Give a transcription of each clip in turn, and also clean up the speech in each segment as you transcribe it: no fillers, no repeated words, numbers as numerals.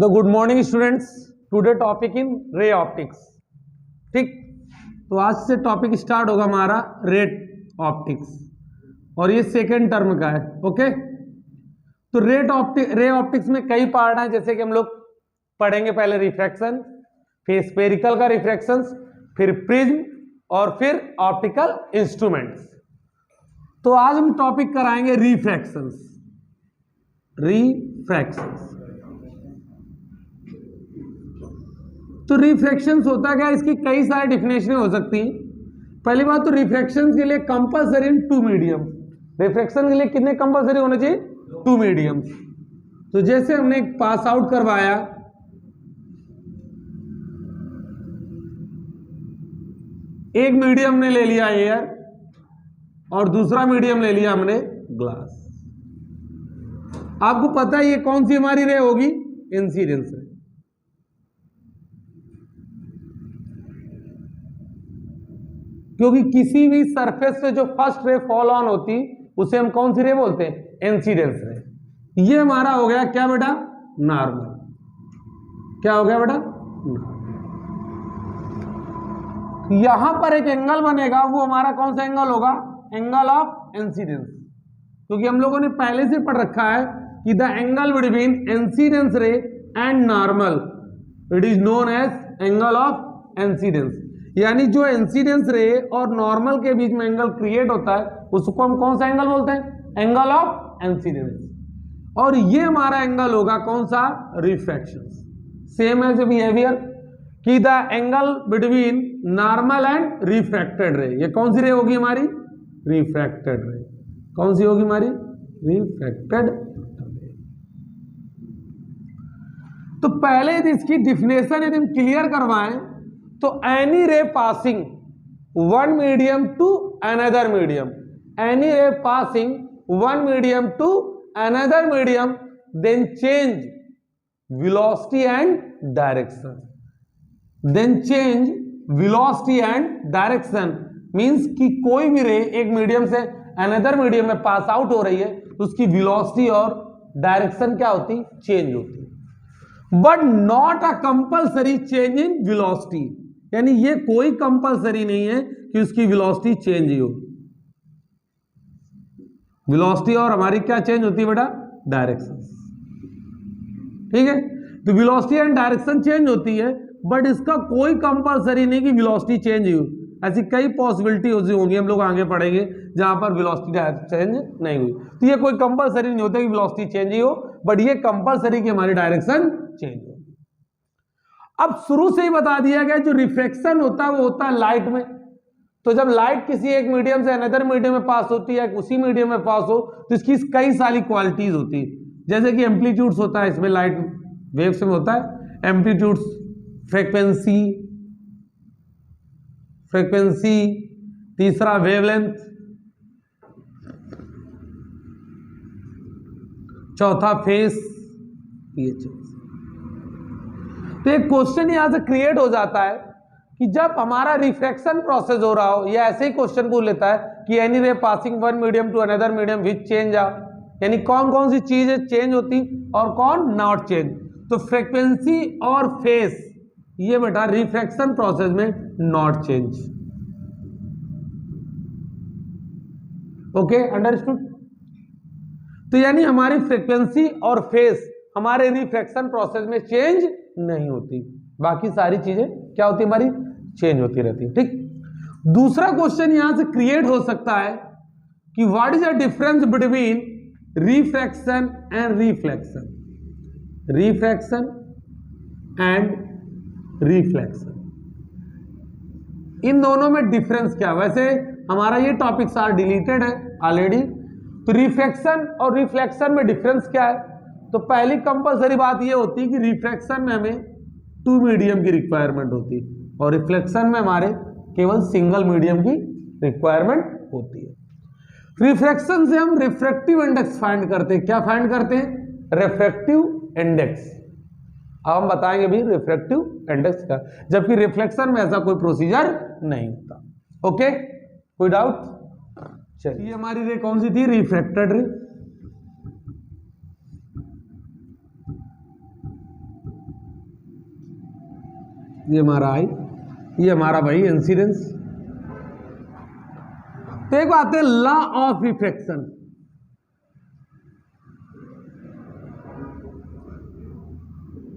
The good morning students, today topic in ray optics. ठीक, तो आज से टॉपिक स्टार्ट होगा हमारा रे ऑप्टिक्स और ये सेकेंड टर्म का है। ओके, तो रे ऑप्टिक्स में कई पार्ट हैं, जैसे कि हम लोग पढ़ेंगे पहले रिफ्रैक्शन, फिर स्फेरिकल का रिफ्रैक्शन, फिर प्रिज्म और फिर ऑप्टिकल इंस्ट्रूमेंट्स। तो आज हम टॉपिक कराएंगे रिफ्रैक्शंस। तो रिफ्रैक्शंस होता क्या है, इसकी कई सारी डिफिनेशन हो सकती हैं। पहली बात तो रिफ्रैक्शंस के लिए compulsory in two medium. Refraction के लिए कितने कंपलसरी होने चाहिए? Two medium. तो जैसे हमने एक पास आउट करवाया, एक मीडियम ने ले लिया एयर और दूसरा मीडियम ले लिया हमने ग्लास। आपको पता है ये कौन सी हमारी रे होगी? इंसिडेंस रे। क्योंकि किसी भी सरफेस पे जो फर्स्ट रे फॉल ऑन होती उसे हम कौन सी रे बोलते हैं? इंसिडेंस रे। ये हमारा हो गया क्या बेटा? नॉर्मल। क्या हो गया बेटा? यहां पर एक एंगल बनेगा, वो हमारा कौन सा एंगल होगा? Angle of incidence. क्योंकि हम लोगों ने पहले से पढ़ रखा है कि the angle between incidence ray and normal, it is known as angle of incidence. यानी जो इंसिडेंस रे और नॉर्मल के बीच में एंगल क्रिएट होता है उसको हम कौन सा एंगल बोलते हैं? Angle of incidence. और ये हमारा एंगल होगा कौन सा? रिफ्रैक्शन। सेम एज बिहेवियर कि the angle between normal and refracted रे, ये कौन सी रे होगी हमारी? रिफ्रैक्टेड रे। कौन सी होगी हमारी? रिफ्रैक्टेड रे। तो पहले यदि इसकी डिफिनेशन यदि हम क्लियर करवाएं तो any ray passing one medium to another medium, any ray passing one medium to another medium, then change velocity and direction, then change velocity and direction means कि कोई भी रे एक मीडियम से अनदर मीडियम में pass out हो रही है तो उसकी वेलोसिटी और डायरेक्शन क्या होती? चेंज होती। But not a compulsory change in velocity, यानी ये कोई कंपल्सरी नहीं है कि उसकी वेलोसिटी चेंज ही हो। वेलोसिटी और हमारी क्या चेंज होती है बेटा? डायरेक्शन। ठीक है, तो वेलोसिटी एंड डायरेक्शन चेंज होती है, बट इसका कोई कंपलसरी नहीं कि वेलोसिटी चेंज ही हो। ऐसी कई पॉसिबिलिटी होंगी, हम लोग आगे पढ़ेंगे, जहां पर वेलोसिटी चेंज नहीं हुई। तो ये कोई कंपलसरी नहीं होता कि वेलोसिटी चेंज ही हो, बट ये कंपलसरी कि हमारी डायरेक्शन चेंज हो। अब शुरू से ही बता दिया गया जो रिफ्रैक्शन होता है वो होता है लाइट में। तो जब लाइट किसी एक मीडियम से अनदर मीडियम में पास होती है, उसी मीडियम में पास हो, तो इसकी कई सारी क्वालिटीज होती है। जैसे कि एम्पलीट्यूड्स होता है, इसमें लाइट वेव्स में होता है एम्पलीट्यूड्स, फ्रीक्वेंसी, तीसरा वेवलेंथ, चौथा फेस। तो एक क्वेश्चन यहां से क्रिएट हो जाता है कि जब हमारा रिफ्रैक्शन प्रोसेस हो रहा हो, या ऐसे ही क्वेश्चन पूछ लेता है कि any ray passing one medium to another medium which change आ, यानी कौन कौन सी चीजें चेंज होती और कौन नॉट चेंज। तो फ्रीक्वेंसी और फेस ये बेटा रिफ्रैक्शन प्रोसेस में नॉट चेंज। Okay, understood. तो यानी हमारी फ्रीक्वेंसी और फेस हमारे रिफ्रैक्शन प्रोसेस में चेंज नहीं होती, बाकी सारी चीजें क्या होती हमारी? चेंज होती रहती। ठीक, दूसरा क्वेश्चन यहां से क्रिएट हो सकता है कि what is the difference between refraction and reflection, refraction and reflection, इन दोनों में डिफरेंस क्या? वैसे हमारा ये टॉपिक सारा डिलीटेड है ऑलरेडी। तो रिफ्रैक्शन और रिफ्लेक्शन में डिफरेंस क्या है? तो पहली कंपलसरी बात ये होती है कि रिफ्रैक्शन में हमें टू मीडियम की रिक्वायरमेंट होती है और रिफ्लेक्शन में हमारे केवल सिंगल मीडियम की रिक्वायरमेंट होती है। रिफ्रैक्शन से हम रिफ्रैक्टिव इंडेक्स फाइंड करते हैं। क्या फाइंड करते हैं? Refractive index. अब हम बताएंगे भी रिफ्रैक्टिव इंडेक्स का, जबकि रिफ्लेक्शन में ऐसा कोई प्रोसीजर नहीं होता। ओके, कोई डाउट? चलिए, हमारी रे कौन सी थी? रिफ्रैक्टेड रे। ये हमारा आई, ये हमारा भाई इंसिडेंस। तो एक बात है, लॉ ऑफ रिफ्रैक्शन।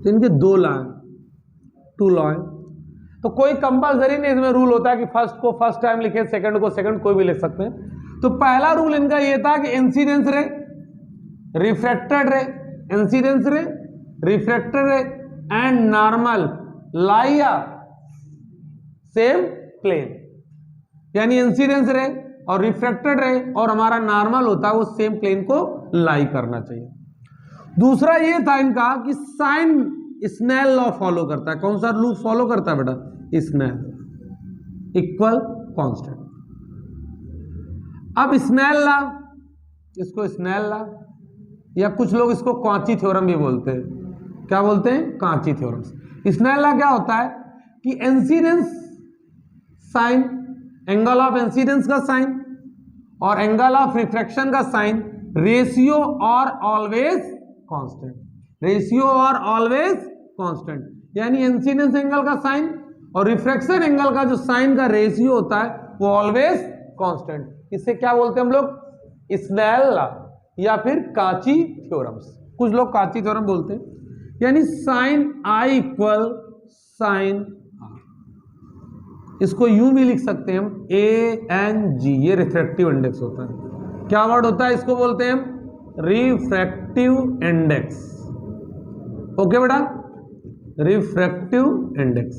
तो इनके दो लॉ हैं, टू लॉ हैं। तो कोई कंपल्सरी नहीं इसमें रूल होता है कि फर्स्ट को फर्स्ट टाइम लिखे, सेकंड को सेकंड, कोई भी लिख सकते हैं। तो पहला रूल इनका ये था कि इंसिडेंस रे, रिफ्रैक्टेड रे, incidence ray, refracted ray and normal lie same plane, यानी इंसिडेंस रे और रिफ्रैक्टेड रे और हमारा नॉर्मल होता है वो सेम प्लेन को लाई करना चाहिए। दूसरा ये था इनका कि साइन स्नेल लॉ फॉलो करता है। कौन सा रूल फॉलो करता है बेटा? Snell, equal constant. अब स्नेल लॉ, इसको स्नेल लॉ या कुछ लोग इसको कॉची थ्योरम भी बोलते हैं। क्या बोलते हैं? Cauchy theorem. स्नेल लॉ क्या होता है कि incidence sine, angle of incidence का साइन और एंगल ऑफ रिफ्रैक्शन का साइन रेशियो और ऑलवेज कांस्टेंट, रेशियो और ऑलवेज कांस्टेंट, यानी इंसिडेंस एंगल का साइन और रिफ्रैक्शन एंगल का जो साइन का रेशियो होता है वो ऑलवेज कांस्टेंट। इसे क्या बोलते हैं हम लोग? स्नेल लॉ या फिर कॉची थ्योरम्स। कुछ लोग कॉची थ्योरम बोलते हैं, यानी sine i equal sine r. इसको यूं भी लिख सकते हैं हम ANG, ये रिफ्रैक्टिव इंडेक्स होता है। क्या वर्ड होता है? इसको बोलते हैं हम रिफ्रैक्टिव इंडेक्स। ओके बेटा, रिफ्रैक्टिव इंडेक्स।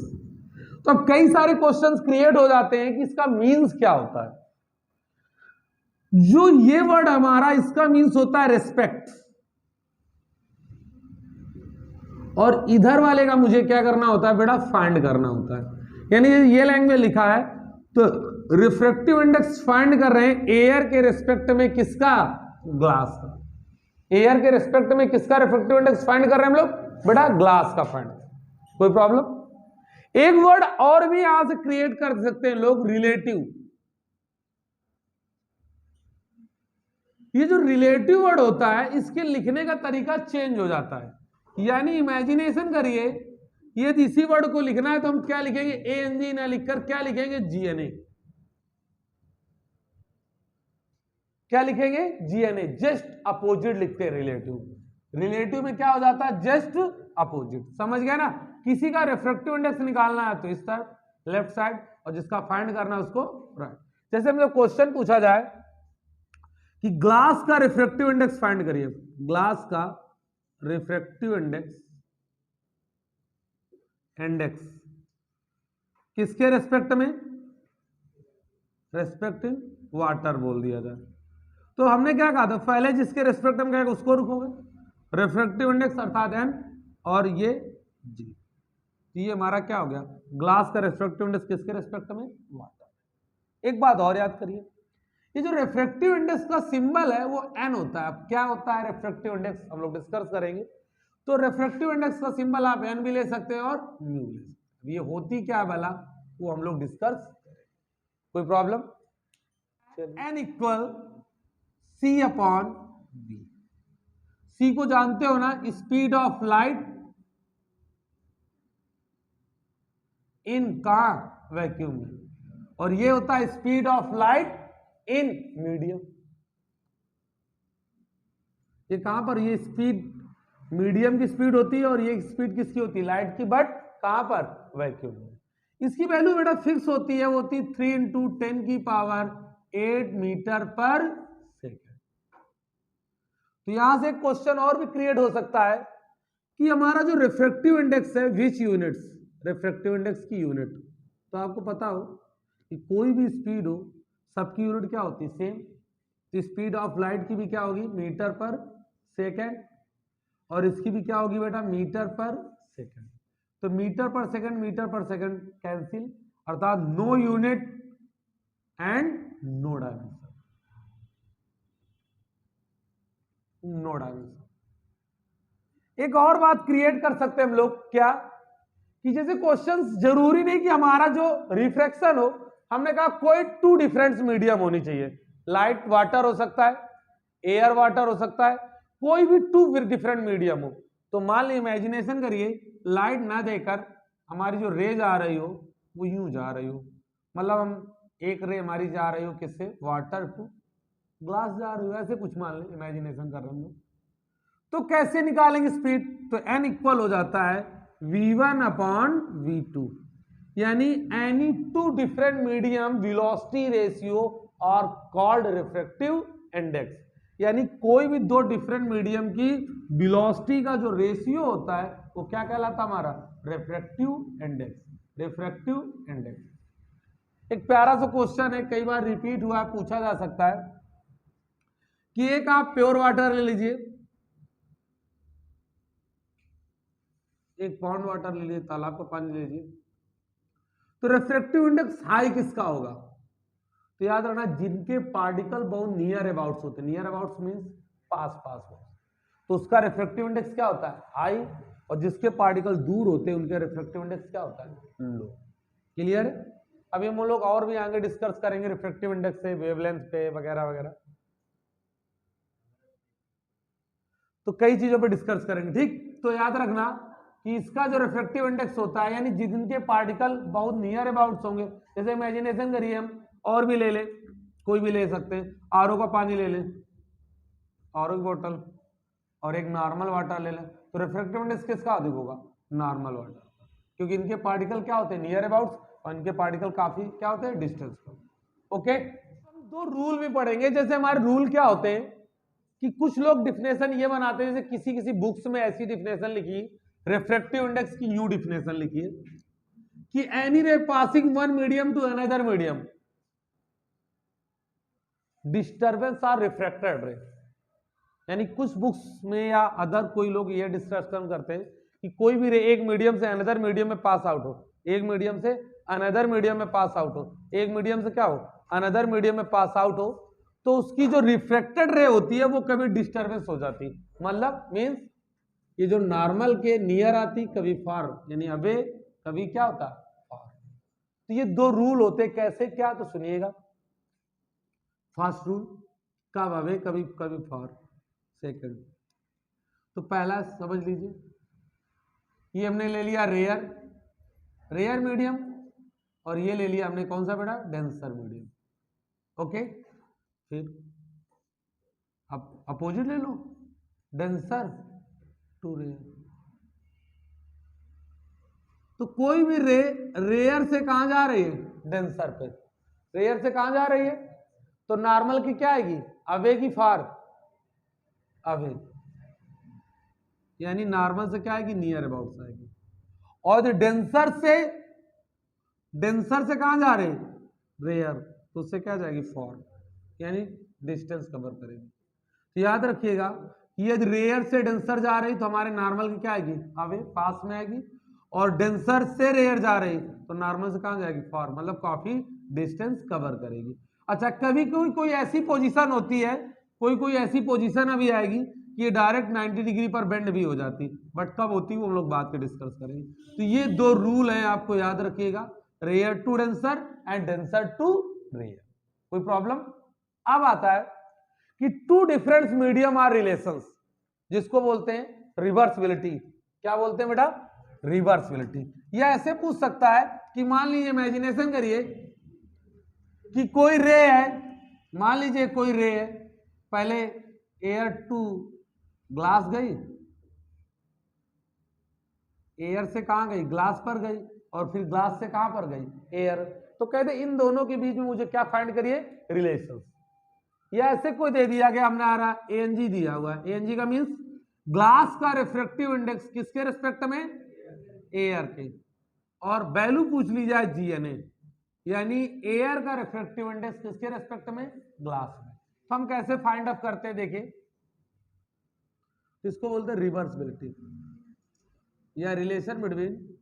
तो अब कई सारे क्वेश्चंस क्रिएट हो जाते हैं कि इसका मीन्स क्या होता है। जो ये वर्ड हमारा, इसका मीन्स होता है रिस्पेक्ट, और इधर वाले का मुझे क्या करना होता है बेटा? फाइंड करना होता है। यानी ये लैंग्वेज लिखा है तो रिफ्रैक्टिव इंडेक्स फाइंड कर रहे हैं एयर के रिस्पेक्ट में किसका? ग्लास का। एयर के रिस्पेक्ट में किसका रिफ्रैक्टिव इंडेक्स फाइंड कर रहे हैं हम लोग? बेटा ग्लास का फाइंड। कोई प्रॉब्लम? एक वर्ड और भी यहां से क्रिएट कर सकते हैं लोग, रिलेटिव। ये जो रिलेटिव वर्ड होता है इसके लिखने का तरीका चेंज हो जाता है। यानी इमेजिनेशन करिए, यदि इसी वर्ड को लिखना है तो हम क्या लिखेंगे? ANG ना लिखकर क्या लिखेंगे? GNA। क्या लिखेंगे? GNA। जस्ट अपोजिट लिखते हैं रिलेटिव। रिलेटिव में क्या हो जाता है? Just opposite. समझ गया ना? किसी का रिफ्रैक्टिव इंडेक्स निकालना है तो इस तरफ लेफ्ट साइड, और जिसका फाइंड करना है उसको राइट। जैसे मतलब क्वेश्चन पूछा जाए कि ग्लास का रिफ्रैक्टिव इंडेक्स फाइंड करिए। ग्लास का रिफ्रैक्टिव इंडेक्स किसके रेस्पेक्ट में? रेस्पेक्टिव वाटर बोल दिया जाए तो हमने क्या कहा था? पहले जिसके रेस्पेक्ट में कहेगा उसको रुकोगे, रिफ्रैक्टिव इंडेक्स अर्थात n, और ये g। ये हमारा क्या हो गया? ग्लास का रिफ्रैक्टिव इंडेक्स किसके रेस्पेक्ट में? वाटर। एक बात और याद करिए, ये जो रिफ्रैक्टिव इंडेक्स का सिंबल है वो n होता है। अब क्या होता है रिफ्रैक्टिव इंडेक्स हम लोग डिस्कस करेंगे। तो रिफ्रैक्टिव इंडेक्स का सिंबल आप n भी ले सकते हैं और म्यू भी ले सकते हैं। ये होती क्या है भला, वो हम लोग डिस्कस करेंगे। कोई problem? n equal C/v। C को जानते हो ना? स्पीड ऑफ लाइट इन का वैक्यूम में, और ये होता है speed of light in medium. ये कहां पर? ये स्पीड मीडियम की स्पीड होती है और ये स्पीड किसकी होती है? लाइट की। बट कहां पर? वैक्यूम में। इसकी वैल्यू बेटा फिक्स होती है, वो होती है 3 × 10⁸ मीटर पर सेकेंड। तो यहां से क्वेश्चन और भी क्रिएट हो सकता है कि हमारा जो रिफ्रैक्टिव इंडेक्स है, विच यूनिट्स, रिफ्रैक्टिव इंडेक्स की यूनिट। तो आपको पता हो कि कोई भी स्पीड हो, सबकी यूनिट क्या होती है? सेम। तो स्पीड ऑफ लाइट की भी क्या होगी? मीटर पर सेकेंड, और इसकी भी क्या होगी बेटा? मीटर पर सेकेंड। तो मीटर पर सेकेंड कैंसिल, अर्थात no unit and no dimension. No dimension. एक और बात क्रिएट कर सकते हैं हम लोग, क्या कि जैसे क्वेश्चंस जरूरी नहीं कि हमारा जो रिफ्रैक्शन हो, हमने कहा कोई 2 डिफरेंट मीडियम होनी चाहिए। लाइट वाटर हो सकता है, एयर वाटर हो सकता है, कोई भी 2 डिफरेंट मीडियम हो। तो मान ली इमेजिनेशन करिए, लाइट ना देकर हमारी जो रे जा रही हो वो यूं जा रही हो, मतलब हम एक रे हमारी जा रही हो किससे, वाटर टू ग्लास जा रही हो, ऐसे कुछ मान लें, इमेजिनेशन कर रहे हम लोग। तो कैसे निकालेंगे स्पीड, तो n इक्वल हो जाता है v1 अपॉन v2, यानी any two different medium velocity ratio और कॉल्ड रिफ्रैक्टिव इंडेक्स, यानी कोई भी दो डिफरेंट मीडियम की वेलोसिटी का जो रेशियो होता है वो क्या कहलाता है हमारा, रिफ्रैक्टिव इंडेक्स, रिफ्रैक्टिव इंडेक्स। एक प्यारा सा क्वेश्चन है, कई बार रिपीट हुआ है, पूछा जा सकता है कि एक आप प्योर वाटर ले लीजिए, एक पॉन्ड वाटर ले लीजिए, तालाब का पानी ले लीजिए, तो रिफ्रैक्टिव इंडेक्स हाई किसका होगा, तो याद रखना जिनके पार्टिकल बहुत नियर अबाउट्स होते हैं, नियर अबाउट्स मींस पास पास हो, तो उसका रिफ्रैक्टिव इंडेक्स क्या होता है, हाई, और जिसके पार्टिकल दूर होते हैं उनका रिफ्रैक्टिव इंडेक्स क्या होता है, लो। क्लियर है? अभी हम लोग और भी आगे डिस्कस करेंगे रिफ्रैक्टिव इंडेक्स से, वेवलेंथ पे वगैरह वगैरह, तो कई चीजों पे डिस्कस करेंगे, ठीक। तो याद रखना कि इसका जो रिफ्रैक्टिव इंडेक्स होता है, यानी जिनके पार्टिकल बहुत नियर अबाउट्स होंगे, जैसे इमेजिनेशन करिए हम, और भी ले ले, कोई भी ले सकते हैं, आरओ का पानी ले ले, आरओ की बोतल, और एक नॉर्मल वाटर ले ले, तो रिफ्रैक्टिव इंडेक्स किसका अधिक होगा, नॉर्मल वाटर, क्योंकि इनके पार्टिकल क्या होते हैं, नियर अबाउट्स, और इनके पार्टिकल काफी क्या होते हैं, डिस्टेंस पर। ओके, हम दो रूल भी पढ़ेंगे, जैसे हमारे रूल क्या होते हैं कि कुछ लोग डिफिनेशन ये बनाते हैं, जैसे किसी किसी बुक्स में ऐसी डिफिनेशन लिखी, रिफ्रैक्टिव इंडेक्स की न्यू डिफिनेशन लिखी है कि any ray passing one medium to another medium disturbance are refracted ray, यानी कुछ बुक्स में या अदर कोई लोग ये डिस्कशन करते हैं कि कोई भी रे एक मीडियम से अनदर मीडियम में पास आउट हो, एक मीडियम से अनदर मीडियम में पास आउट हो, एक मीडियम से क्या हो, अनदर मीडियम में पास आउट हो, तो उसकी जो रिफ्रैक्टेड रे होती है वो कभी डिस्टर्बेंस हो जाती, मतलब मींस ये जो नॉर्मल के नियर आती, कभी फार, यानी अबे, कभी क्या होता फार। तो ये दो रूल होते, कैसे क्या, तो सुनिएगा। फर्स्ट रूल, कब अबे, कभी कभी फार। सेकंड, तो पहला समझ लीजिए, ये हमने ले लिया रेयर, रेयर मीडियम, और ये ले लिया हमने कौन सा बेटा, डेंसर मीडियम। ओके, फिर अब अपोजिट ले लो, डेंसर टू रेयर, तो कोई भी रे रेयर से कहां जा रही है, डेंसर पे, रेयर से कहां जा रही है, तो नॉर्मल की क्या आएगी, अवे की फार, अवे, यानी नॉर्मल से क्या आएगी, नियर अबाउट आएगी, और जो डेंसर से कहां जा रहे, रेयर, तो उससे क्या जाएगी, फॉर, यानी डिस्टेंस कवर करेगी। तो याद रखिएगा कि यदि रेयर से डेंसर जा रही तो हमारे नॉर्मल की क्या आएगी, अवे, पास में आएगी, और डेंसर से रेयर जा रही तो नॉर्मल से कहां जाएगी, फॉर, मतलब काफी डिस्टेंस कवर करेगी। अच्छा, कभी कोई ऐसी पोजीशन होती है, कोई ऐसी पोजीशन अभी आएगी कि ये डायरेक्ट 90 डिग्री पर बेंड भी हो जाती, बट कब होती वो हम लोग बात के डिस्कस करेंगे। तो ये दो रूल हैं, आपको याद रखिएगा, rare to denser and denser to rare. कोई प्रॉब्लम? अब आता है कि two different medium are relations, जिसको बोलते हैं रिवर्सिबिलिटी। क्या बोलते हैं बेटा, रिवर्सिबिलिटी। या ऐसे पूछ सकता है कि मान लीजिए, इमेजिनेशन करिए कि कोई रे है, मान लीजिए कोई रे है, पहले एयर टू ग्लास गई, एयर से कहां गई, ग्लास पर गई, और फिर ग्लास से कहां पर गई, एयर। तो कहते इन दोनों के बीच में मुझे क्या फाइंड करिए, रिलेशन। या ऐसे कोई दे दिया गया, हमने आ रहा एएनजी दिया हुआ है, एएनजी का मींस ग्लास का रिफ्रैक्टिव इंडेक्स किसके रिस्पेक्ट में, एयर के, और वैल्यू पूछ ली जाए जीएनए, यानी एयर का रिफ्रैक्टिव इंडेक्स किसके रिस्पेक्ट में, ग्लास में। तो हम कैसे फाइंड आउट करते हैं, देखिए, इसको बोलते हैं रिवर्सिबिलिटी, या रिलेशन बिटवीन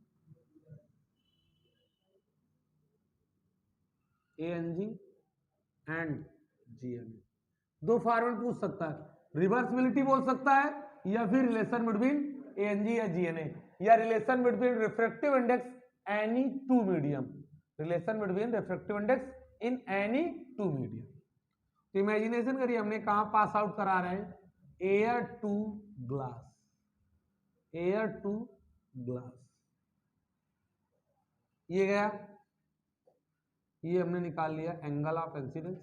एएनजी एंड जीएनए। दो फॉर्मेट पूछ सकता है, रिवर्सिबिलिटी बोल सकता है, या फिर रिलेशन बिटवीन एएनजी या जीएनए, या relation between refractive index any two medium, relation between refractive index in any two medium. तो इमेजिनेशन करिए, हमने कहां पास आउट करा रहे हैं, air to glass, air to glass, ये गया, ये हमने निकाल लिया एंगल ऑफ इंसिडेंस,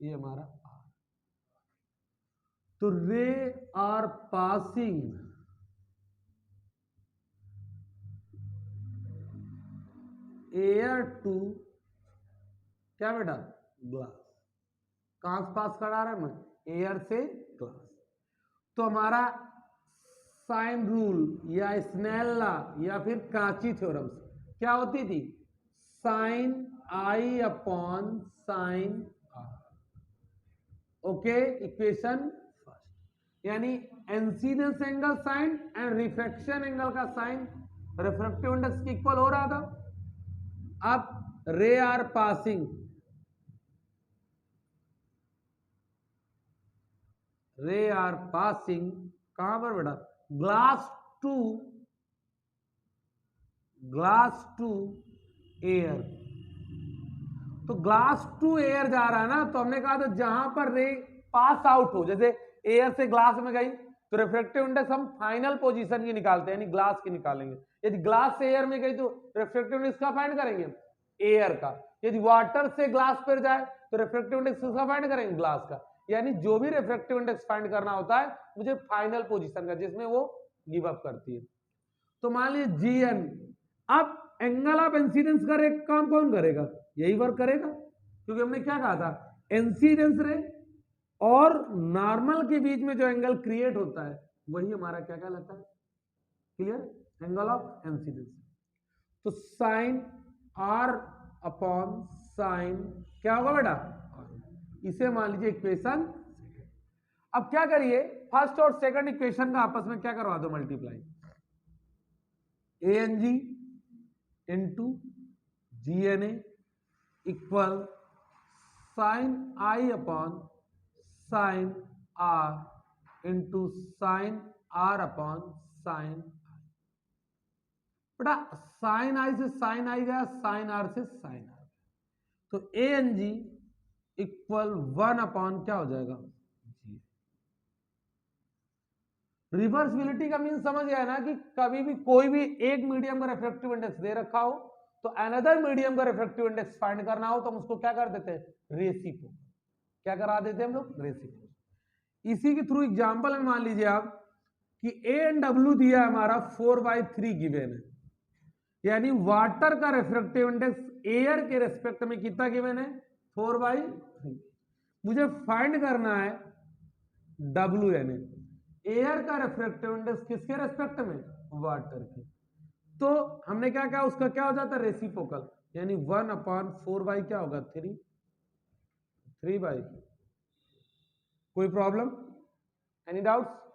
ये हमारा R। तो रे आर पासिंग एयर टू क्या बेटा ग्लास, कहां से पास करा रहा है मैं, एयर से ग्लास। तो हमारा साइन रूल या स्नेल लॉ या फिर कांची थ्योरम क्या होती थी, sine I upon sine R. Okay, equation first, यानी incidence angle sine and refraction angle का साइन रिफ्रैक्टिव इंडेक्स के इक्वल हो रहा था। अब ray are passing, ray are passing कहां पर बेटा, ग्लास टू एयर। तो ग्लास टू एयर जा रहा है ना, तो हमने कहा था जहां पर रे पास आउट हो, जैसे एयर से ग्लास में गई तो रिफ्रैक्टिव इंडेक्स हम फाइनल पोजीशन की निकालते हैं, यानी ग्लास की निकालेंगे। यदि ग्लास से एयर में गई तो रिफ्रैक्टिव इंडेक्स का फाइंड करेंगे, एयर का। यदि वाटर से ग्लास पर जाए तो रिफ्रैक्टिव इंडेक्स किसका फाइंड करेंगे, ग्लास का। यानी जो भी रिफ्रैक्टिव इंडेक्स फाइंड करना होता है मुझे फाइनल पोजीशन का, जिसमें वो गिव अप करती है। तो मान लीजिए जीएन, अब एंगल ऑफ इंसिडेंस का काम कौन करेगा, यही वर्क करेगा, क्योंकि हमने क्या कहा था, इंसिडेंस रे और नॉर्मल के बीच में जो एंगल क्रिएट होता है वही हमारा क्या कहलाता है, क्लियर, एंगल ऑफ इंसिडेंस। तो साइन आर अपॉन साइन क्या होगा बेटा, इसे मान लीजिए इक्वेशन। अब क्या करिए, फर्स्ट और सेकंड इक्वेशन का आपस में क्या करवा दो, multiply, A N G into G N A equal sine I upon sine R into sine R upon sine I. बेटा साइन आई से साइन आई गया, साइन आर से साइन आर, तो A N G equal 1 upon क्या हो जाएगा, जी। Reversibility का mean समझ गया ना, कि कभी भी कोई भी एक मीडियम का रिफ्रैक्टिव इंडेक्स दे रखा हो तो अनदर मीडियम का रिफ्रैक्टिव इंडेक्स फाइंड करना हो तो हम उसको क्या कर देते हैं, रेसिप्रोकल, क्या करा देते हैं हम लोग, रेसिप्रोकल। इसी के थ्रू एग्जांपल में मान लीजिए आप कि ए एंड डब्ल्यू दिया हमारा 4/3 गिवन है, यानी वाटर का रिफ्रैक्टिव इंडेक्स एयर के रेस्पेक्ट में कितना गिवन है, 4/3। मुझे फाइंड करना है डब्ल्यू, यानी एयर का रिफ्रैक्टिव इंडेक्स किसके रेस्पेक्ट में, वाटर के। तो हमने क्या कहा, उसका क्या हो जाता है, रेसिप्रोकल, यानी 1/4 क्या होगा, 3/3। कोई प्रॉब्लम, एनी डाउट्स?